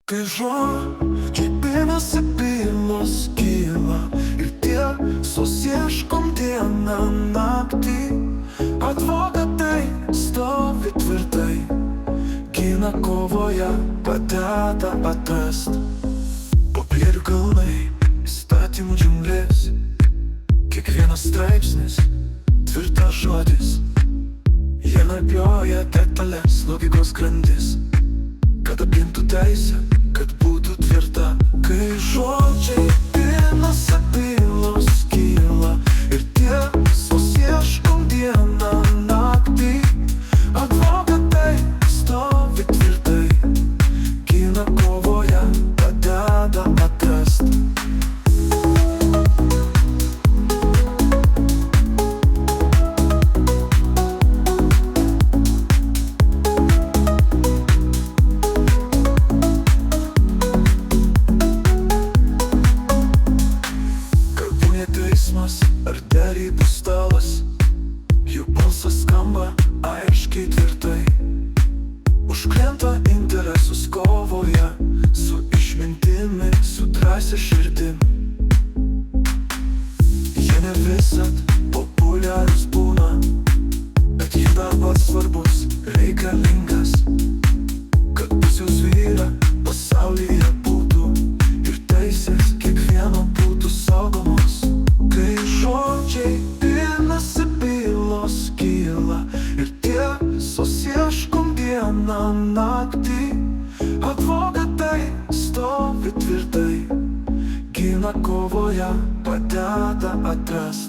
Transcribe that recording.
Kai žodžiai pinasi bylos kyla ir tiesos ieškom dieną naktį, advokatai stovi tvirtai, gina kovoje, padeda atrast. Popierių kalnai, įstatymų džiunglės, kiekvienas straipsnis, tvirtas žodis. Jie narplioja detalės, logikos grandis, kad apgintų teisę, kad būtų tvirta. Kai žodžiai pinasi bylos kyla ir tiesos ieškom dieną naktį, advokatai stovi tvirtai, gina kovoje, padeda atrast. Ar derybų stalas, jų balsas skamba aiškiai tvirtai. Už kliento interesus kovoje, su išmintimi, su drąsia širdim. Jie ne visad populiarūs būna, bet jų darbas svarbus, reikalingas, kad pusiausvyra pasaulyje būtų ir teisės kiekvieno būtų saugomos. Kai žodžiai pinasi bylos kyla ir tiesos ieškom dieną naktį, advokatai stovi tvirtai, gina kovoje, padeda atrast.